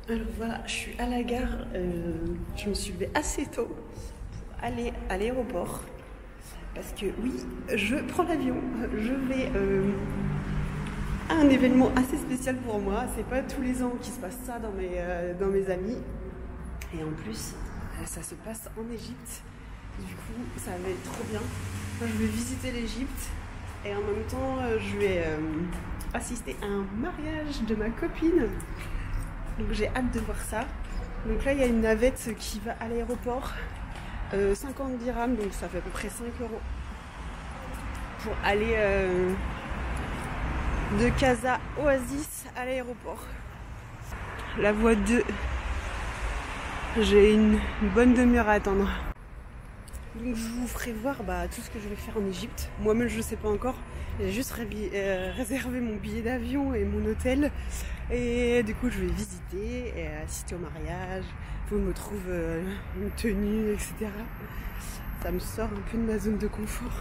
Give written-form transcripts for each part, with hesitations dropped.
Alors voilà, je suis à la gare. Je me suis levée assez tôt pour aller à l'aéroport. Parce que oui, je prends l'avion. Je vais à un événement assez spécial pour moi. C'est pas tous les ans qu'il se passe ça dans mes amis. Et en plus, ça se passe en Égypte. Du coup, ça va être trop bien. Moi, je vais visiter l'Égypte. Et en même temps, je vais assister à un mariage de ma copine. Donc j'ai hâte de voir ça. Donc là il y a une navette qui va à l'aéroport, 50 dirhams, donc ça fait à peu près 5 € pour aller de Casa Oasis à l'aéroport. La voie 2, j'ai une bonne demi-heure à attendre. Donc je vous ferai voir tout ce que je vais faire en Égypte. Moi-même je ne sais pas encore. J'ai juste réservé mon billet d'avion et mon hôtel. Et du coup je vais visiter et assister au mariage. Il faut que je me trouve une tenue, etc. Ça me sort un peu de ma zone de confort.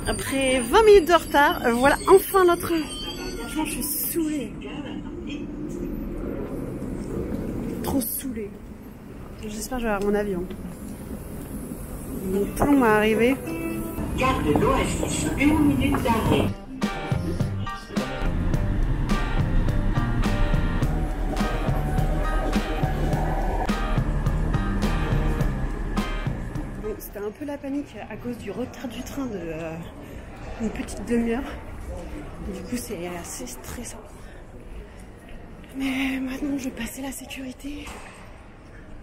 Après 20 minutes de retard, voilà enfin notre... Franchement je suis saoulée. Trop saoulée. J'espère que je vais avoir mon avion. Mon plomb m'a arrivé. Gare de l'Oasis, 1 minute d'arrêt. Bon, c'était un peu la panique à cause du retard du train de une petite demi-heure. Du coup c'est assez stressant. Mais maintenant je vais passer la sécurité.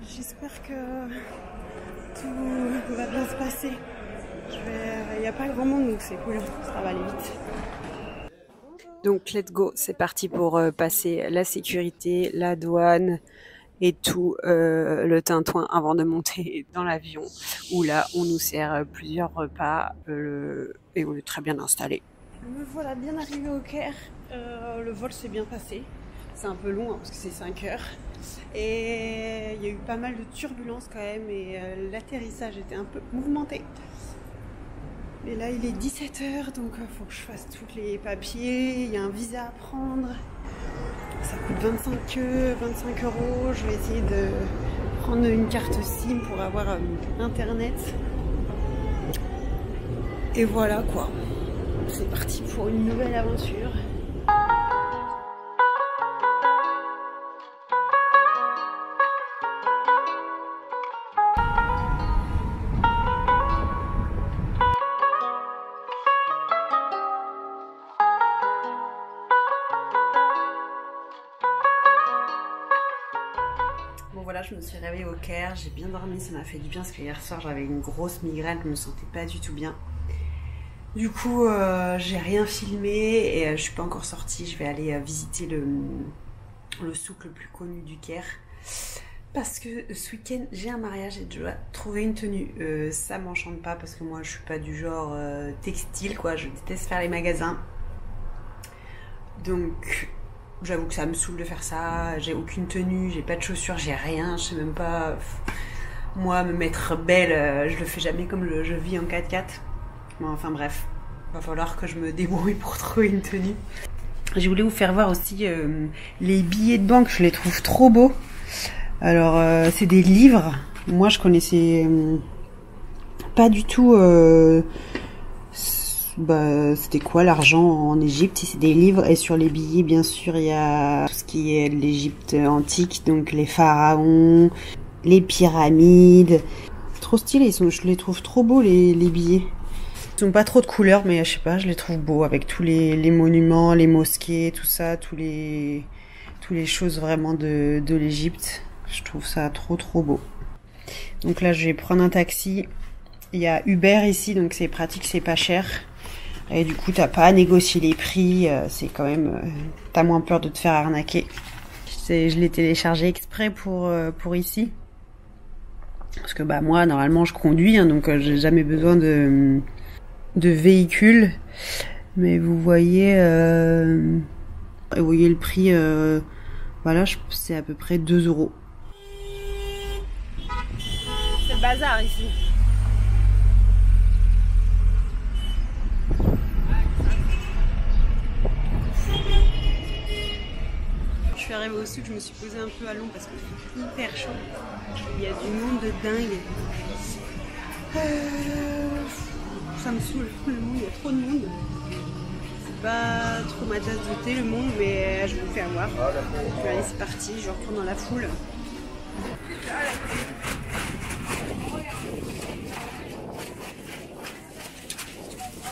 J'espère que tout va bien se passer. Il n'y a pas grand monde donc c'est cool, ça va aller vite. Donc let's go, c'est parti pour passer la sécurité, la douane et tout le tintouin avant de monter dans l'avion où là on nous sert plusieurs repas et on est très bien installé. Me voilà bien arrivé au Caire, le vol s'est bien passé. C'est un peu long hein, parce que c'est 5 heures et il y a eu pas mal de turbulences quand même et l'atterrissage était un peu mouvementé. Et là il est 17 h donc il faut que je fasse tous les papiers, il y a un visa à prendre. Ça coûte 25 €. Je vais essayer de prendre une carte SIM pour avoir internet. Et voilà quoi. C'est parti pour une nouvelle aventure. Bon voilà, je me suis réveillée au Caire, j'ai bien dormi, ça m'a fait du bien parce que hier soir j'avais une grosse migraine, je me sentais pas du tout bien. Du coup, j'ai rien filmé et je suis pas encore sortie. Je vais aller visiter le souk le plus connu du Caire. Parce que ce week-end, j'ai un mariage et je dois trouver une tenue. Ça m'enchante pas parce que moi, je suis pas du genre textile, quoi. Je déteste faire les magasins. Donc, j'avoue que ça me saoule de faire ça. J'ai aucune tenue, j'ai pas de chaussures, j'ai rien. Je sais même pas... Moi, me mettre belle, je le fais jamais comme je vis en 4x4. Enfin bref, va falloir que je me débrouille pour trouver une tenue. Je voulais vous faire voir aussi les billets de banque, je les trouve trop beaux. Alors c'est des livres, moi je connaissais pas du tout c'était quoi l'argent en Égypte. C'est des livres et sur les billets bien sûr il y a tout ce qui est l'Égypte antique, donc les pharaons, les pyramides. Trop stylé, je les trouve trop beaux les billets. Ils n'ont pas trop de couleurs, mais je sais pas, je les trouve beaux avec tous les monuments, les mosquées, tout ça, tous les choses vraiment de l'Égypte. Je trouve ça trop beau. Donc là, je vais prendre un taxi. Il y a Uber ici, donc c'est pratique, c'est pas cher. Et du coup, t'as pas à négocier les prix. C'est quand même, t'as moins peur de te faire arnaquer. Je l'ai téléchargé exprès pour ici. Parce que moi, normalement, je conduis, hein, donc j'ai jamais besoin de véhicules, mais vous voyez le prix, voilà, c'est à peu près 2 €. C'est le bazar ici. suis arrivée au sud, je me suis posée un peu à l'ombre parce qu'il fait hyper chaud. Il y a du monde de dingue. Ça me saoule, le monde, il y a trop de monde. C'est pas trop ma tasse de thé le monde, mais je me fais avoir. Donc, allez, c'est parti, je retourne dans la foule.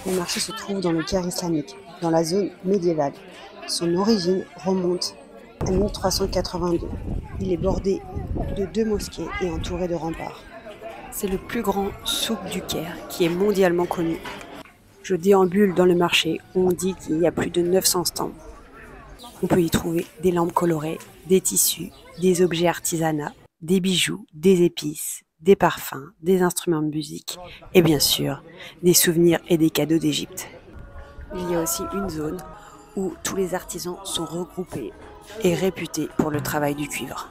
Le marché se trouve dans le Caire islamique, dans la zone médiévale. Son origine remonte à 1382. Il est bordé de 2 mosquées et entouré de remparts. C'est le plus grand souk du Caire qui est mondialement connu. Je déambule dans le marché où on dit qu'il y a plus de 900 stands. On peut y trouver des lampes colorées, des tissus, des objets artisanaux, des bijoux, des épices, des parfums, des instruments de musique et bien sûr des souvenirs et des cadeaux d'Égypte. Il y a aussi une zone où tous les artisans sont regroupés et réputés pour le travail du cuivre.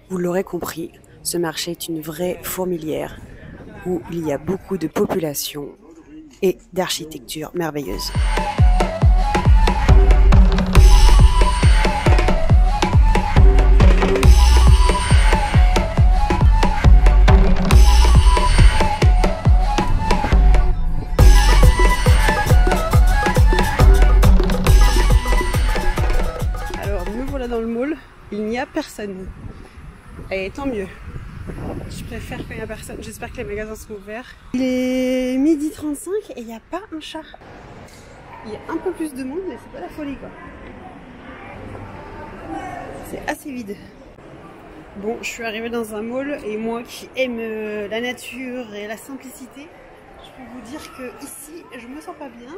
Vous l'aurez compris, ce marché est une vraie fourmilière où il y a beaucoup de population et d'architecture merveilleuse. Dans le mall, il n'y a personne. Et tant mieux. Je préfère quand il n'y a personne. J'espère que les magasins sont ouverts. Il est 12h35 et il n'y a pas un chat. Il y a un peu plus de monde, mais c'est pas la folie quoi. C'est assez vide. Bon, je suis arrivée dans un mall et moi qui aime la nature et la simplicité, je peux vous dire que ici, je me sens pas bien.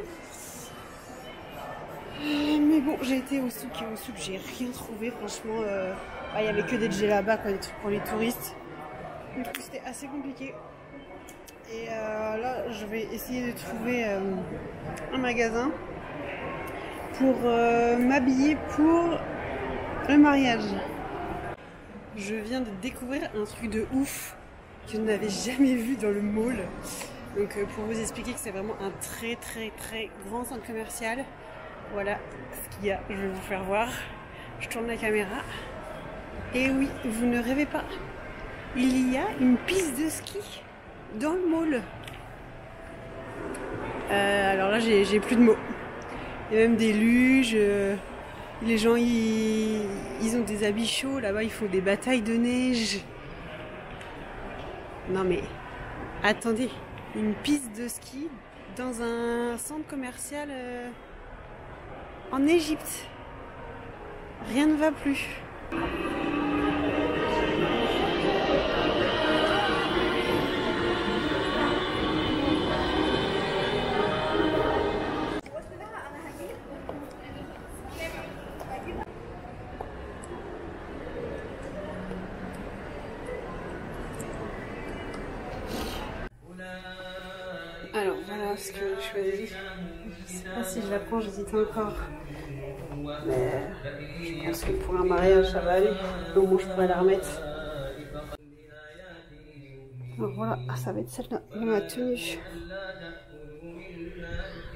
Mais bon, j'ai été au souk et au souk, j'ai rien trouvé, franchement. Il y avait que des djellabas, quoi, des trucs pour les touristes. Du coup, c'était assez compliqué. Et là, je vais essayer de trouver un magasin pour m'habiller pour le mariage. Je viens de découvrir un truc de ouf que je n'avais jamais vu dans le mall. Donc, pour vous expliquer que c'est vraiment un très grand centre commercial. Voilà ce qu'il y a, je vais vous faire voir. Je tourne la caméra. Et oui, vous ne rêvez pas. Il y a une piste de ski dans le mall. Alors là, j'ai plus de mots. Il y a même des luges. Les gens, ils ont des habits chauds. Là-bas, ils font des batailles de neige. Non mais, attendez. Une piste de ski dans un centre commercial... en Égypte. Rien ne va plus. Alors voilà ce que j'ai choisi. Je sais pas si je la prends, j'hésite encore. Mais je pense que pour un mariage ça va aller. Donc bon, je pourrais la remettre. Alors voilà, ça va être celle-là de ma tenue.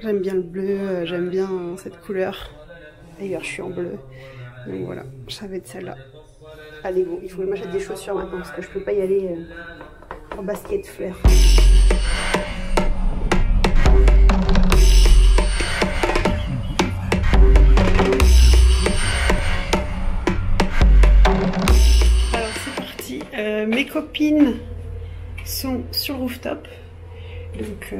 J'aime bien le bleu, j'aime bien cette couleur. D'ailleurs, je suis en bleu. Donc voilà, ça va être celle-là. Allez, bon, il faut que je m'achète des chaussures maintenant parce que je peux pas y aller en basket flare. Mes copines sont sur le rooftop, donc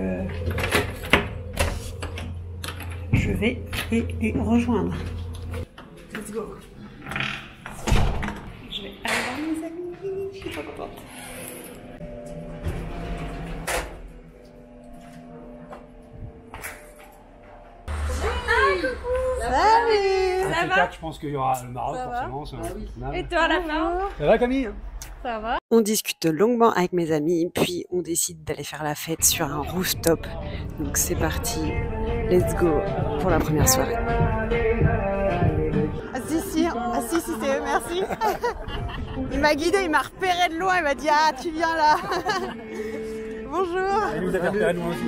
je vais les rejoindre. Let's go. Je vais aller voir mes amis, je suis trop contente. Salut. Ça va? Je pense qu'il y aura le Maroc forcément. Et toi à la fin? Ça va Camille? Ça va? On discute longuement avec mes amis, puis on décide d'aller faire la fête sur un rooftop. Donc c'est parti, let's go pour la première soirée. Ah si, c'est eux, merci. Il m'a guidé, il m'a repéré de loin, il m'a dit ah tu viens là. Bonjour. Il nous a fait repérer de loin aussi.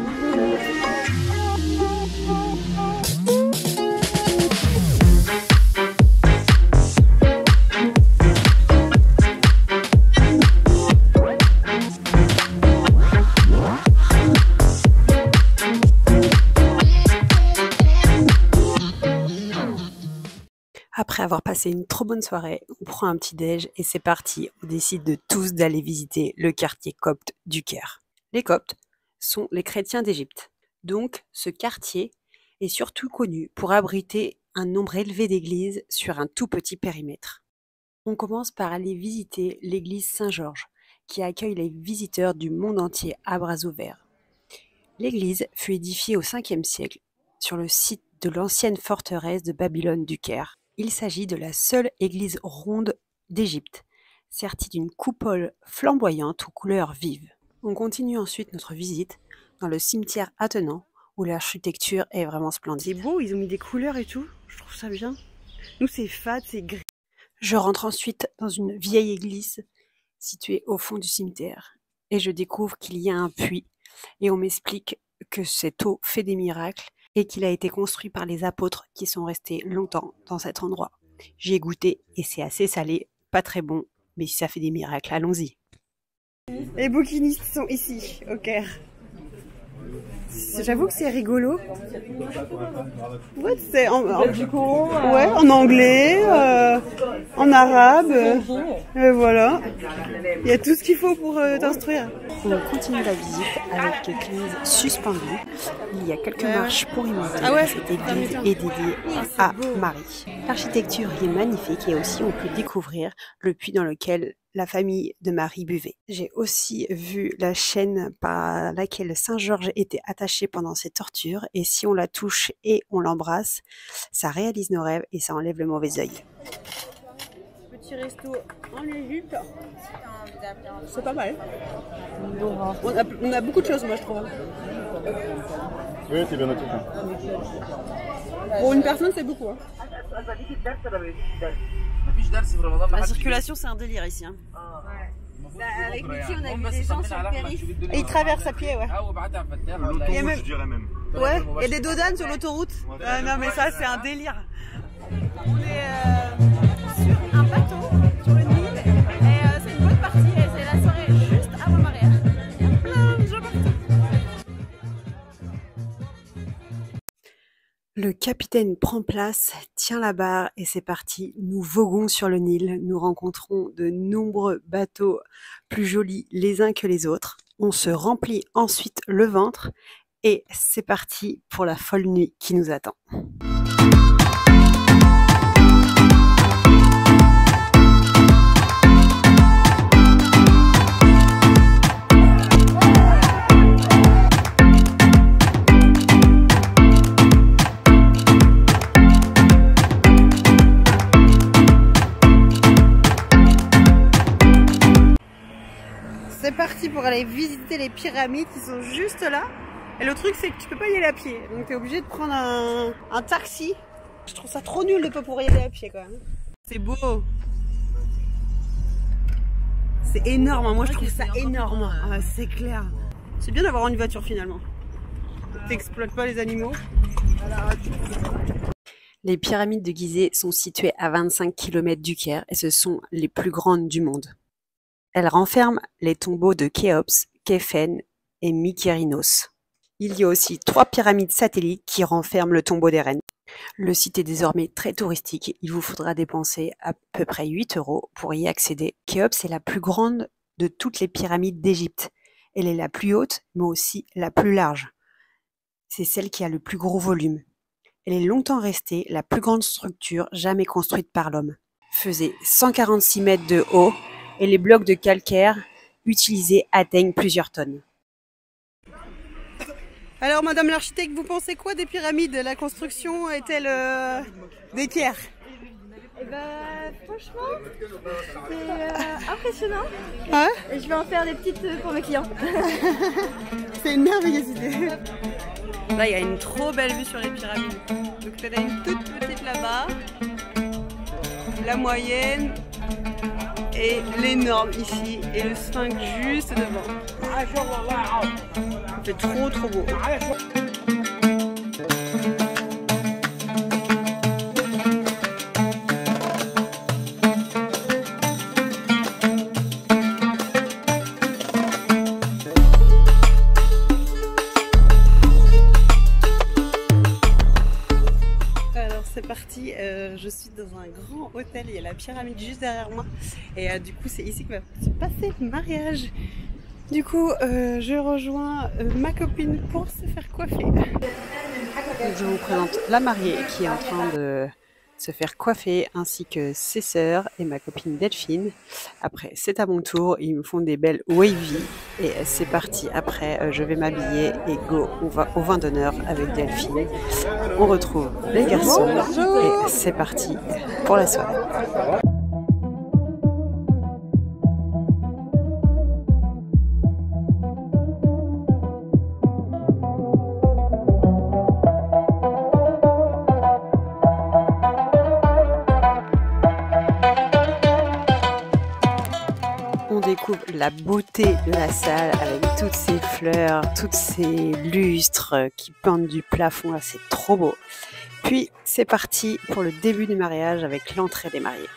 Après avoir passé une trop bonne soirée, on prend un petit déj et c'est parti. On décide de tous d'aller visiter le quartier copte du Caire. Les coptes sont les chrétiens d'Égypte. Donc, ce quartier est surtout connu pour abriter un nombre élevé d'églises sur un tout petit périmètre. On commence par aller visiter l'église Saint-Georges, qui accueille les visiteurs du monde entier à bras ouverts. L'église fut édifiée au 5e siècle sur le site de l'ancienne forteresse de Babylone du Caire. Il s'agit de la seule église ronde d'Égypte, sertie d'une coupole flamboyante aux couleurs vives. On continue ensuite notre visite dans le cimetière attenant, où l'architecture est vraiment splendide. C'est beau, ils ont mis des couleurs et tout, je trouve ça bien. Nous c'est fade, c'est gris. Je rentre ensuite dans une vieille église située au fond du cimetière et je découvre qu'il y a un puits et on m'explique que cette eau fait des miracles et qu'il a été construit par les apôtres qui sont restés longtemps dans cet endroit. J'y ai goûté et c'est assez salé, pas très bon, mais si ça fait des miracles, allons-y. Les bouquinistes sont ici, au Caire. J'avoue que c'est rigolo. Ouais, c'est en anglais, en arabe, et voilà. Il y a tout ce qu'il faut pour t'instruire. On continue la visite avec l'église suspendue. Il y a quelques marches pour y monter. Ah ouais. Cette église est dédiée à Marie. L'architecture est magnifique et aussi on peut découvrir le puits dans lequel la famille de Marie buvait. J'ai aussi vu la chaîne par laquelle Saint-Georges était attaché pendant ses tortures et si on la touche et on l'embrasse, ça réalise nos rêves et ça enlève le mauvais œil. Petit resto en Égypte. C'est pas mal. On a beaucoup de choses, moi je trouve. Oui, c'est bien noté. Pour une personne, c'est beaucoup. Hein. La circulation, c'est un délire ici. Hein. Avec Betty, on a vu des gens sur le périph'. Et ils traversent à pied, ouais. Il y a même... Je dirais même. Ouais, il y a des dodanes sur l'autoroute. Non, mais ça, c'est un délire. On est sur un bateau, sur une île. Et c'est une bonne partie. Et c'est la soirée juste avant le mariage. Il y a plein de gens partout. Le capitaine prend place, tient la barre et c'est parti. Nous voguons sur le Nil. Nous rencontrons de nombreux bateaux plus jolis les uns que les autres. On se remplit ensuite le ventre et c'est parti pour la folle nuit qui nous attend. C'est parti pour aller visiter les pyramides qui sont juste là. Et le truc, c'est que tu peux pas y aller à pied. Donc tu es obligé de prendre un taxi. Je trouve ça trop nul de pas pouvoir y aller à pied quand même. C'est beau. C'est énorme. Moi, je trouve ça énorme. Ah, c'est clair. C'est bien d'avoir une voiture finalement. T'exploites pas les animaux. Les pyramides de Gizeh sont situées à 25 km du Caire et ce sont les plus grandes du monde. Elles renferment les tombeaux de Khéops, Képhen et Mykérinos. Il y a aussi 3 pyramides satellites qui renferment le tombeau des reines. Le site est désormais très touristique. Il vous faudra dépenser à peu près 8 € pour y accéder. Khéops est la plus grande de toutes les pyramides d'Égypte. Elle est la plus haute, mais aussi la plus large. C'est celle qui a le plus gros volume. Elle est longtemps restée la plus grande structure jamais construite par l'homme. Faisait 146 mètres de haut et les blocs de calcaire utilisés atteignent plusieurs tonnes. Alors, madame l'architecte, vous pensez quoi des pyramides? La construction est-elle d'équerre? Eh ben, franchement, c'est impressionnant. Ouais. Et je vais en faire des petites pour mes clients. C'est une merveilleuse idée. Là, il y a une trop belle vue sur les pyramides. Donc, tu as une toute petite là-bas, la moyenne et l'énorme ici, et le sphinx juste devant. C'est trop beau. c'est parti. Je suis dans un grand hôtel. Il y a la pyramide juste derrière moi. Et du coup, c'est ici que va se passer le mariage. Du coup, je rejoins ma copine pour se faire coiffer. Je vous présente la mariée qui est en train de se faire coiffer, ainsi que ses sœurs et ma copine Delphine. Après, c'est à mon tour. Ils me font des belles wavy. Et c'est parti. Après, je vais m'habiller et go, on va au vin d'honneur avec Delphine. On retrouve les garçons. Et c'est parti pour la soirée. On découvre la beauté de la salle avec toutes ces fleurs, toutes ces lustres qui pendent du plafond. Là, c'est trop beau. Puis, c'est parti pour le début du mariage avec l'entrée des mariés.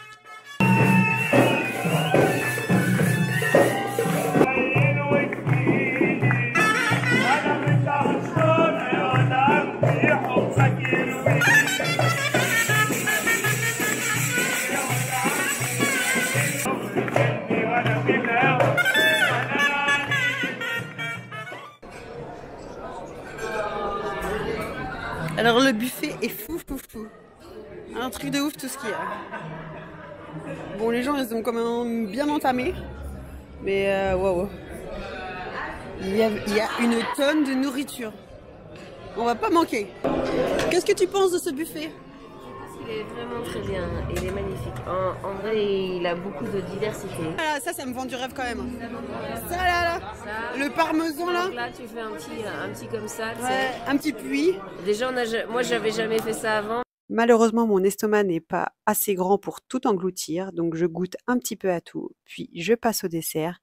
Alors le buffet est fou. Un truc de ouf tout ce qu'il y a. Bon, les gens ils ont quand même bien entamé. Mais waouh. Il y a une tonne de nourriture. On va pas manquer. Qu'est-ce que tu penses de ce buffet? Il est vraiment très bien, il est magnifique. En vrai, il a beaucoup de diversité. Ah, ça me vend du rêve quand même. Ça là, le parmesan là. Donc là, tu fais un petit comme ça. Ouais, un petit puits. Déjà, moi, j'avais jamais fait ça avant. Malheureusement, mon estomac n'est pas assez grand pour tout engloutir, donc je goûte un petit peu à tout, puis je passe au dessert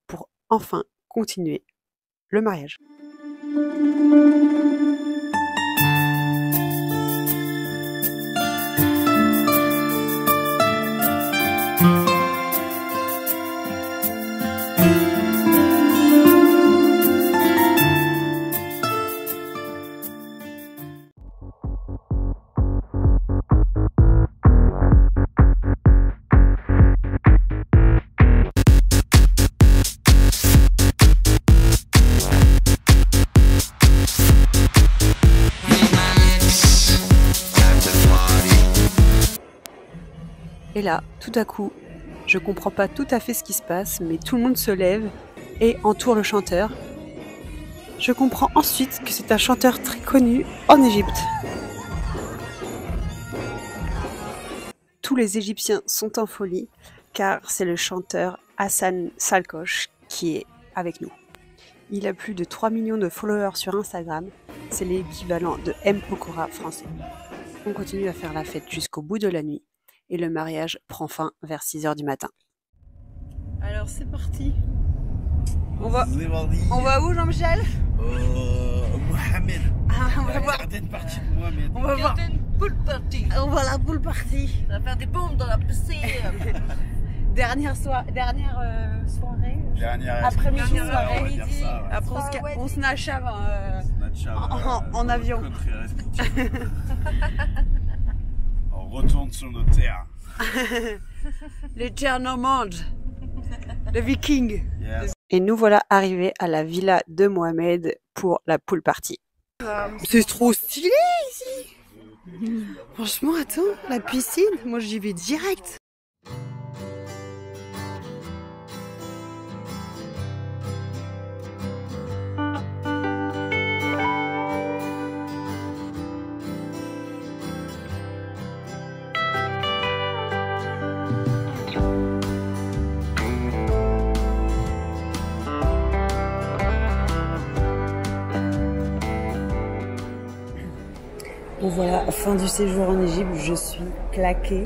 pour enfin continuer le mariage. Et là, tout à coup, je comprends pas tout à fait ce qui se passe, mais tout le monde se lève et entoure le chanteur. Je comprends ensuite que c'est un chanteur très connu en Égypte. Tous les Égyptiens sont en folie, car c'est le chanteur Hassan Salkosh qui est avec nous. Il a plus de 3 millions de followers sur Instagram, c'est l'équivalent de M. Pokora français. On continue à faire la fête jusqu'au bout de la nuit. Et le mariage prend fin vers 6 h du matin. Alors c'est parti. On va où, Jean-Michel? Mohamed. Ah, on va voir. On va voir. Pool party. On va la pool party. On va faire des bombes dans la piscine. Dernière soirée. Après-midi soirée. Après on se nachave en avion. On retourne sur nos terres. Les terres normandes. Le viking. Yes. Et nous voilà arrivés à la villa de Mohamed pour la pool party. C'est trop stylé ici. Franchement, attends, la piscine, moi j'y vais direct. Bon voilà, fin du séjour en Égypte, je suis claquée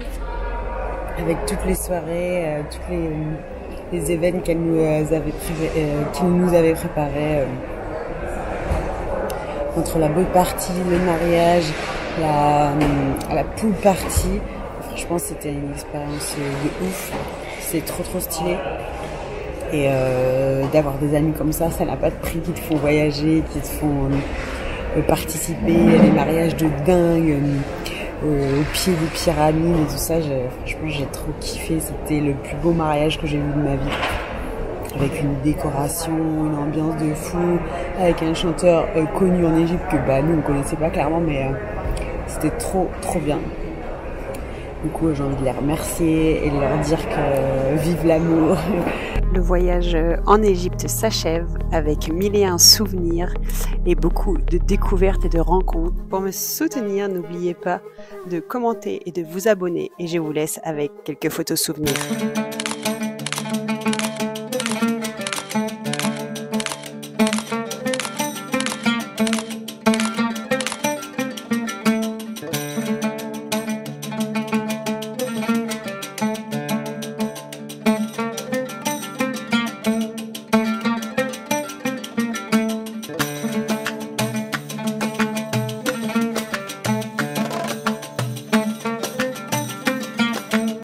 avec toutes les soirées, tous les événements qu'il nous avait préparés. Entre la boat party, le mariage, la pool party. Franchement, c'était une expérience de ouf. C'est trop stylé. Et d'avoir des amis comme ça n'a pas de prix, qui te font voyager, qui te font participer à des mariages de dingue. au pied des pyramides et tout ça. Franchement, j'ai trop kiffé. C'était le plus beau mariage que j'ai vu de ma vie. Avec une décoration, une ambiance de fou, avec un chanteur connu en Égypte que nous on connaissait pas clairement, mais c'était trop bien. Du coup, j'ai envie de les remercier et de leur dire que vive l'amour. Le voyage en Égypte s'achève avec 1001 souvenirs et beaucoup de découvertes et de rencontres. Pour me soutenir, n'oubliez pas de commenter et de vous abonner. Et je vous laisse avec quelques photos souvenirs.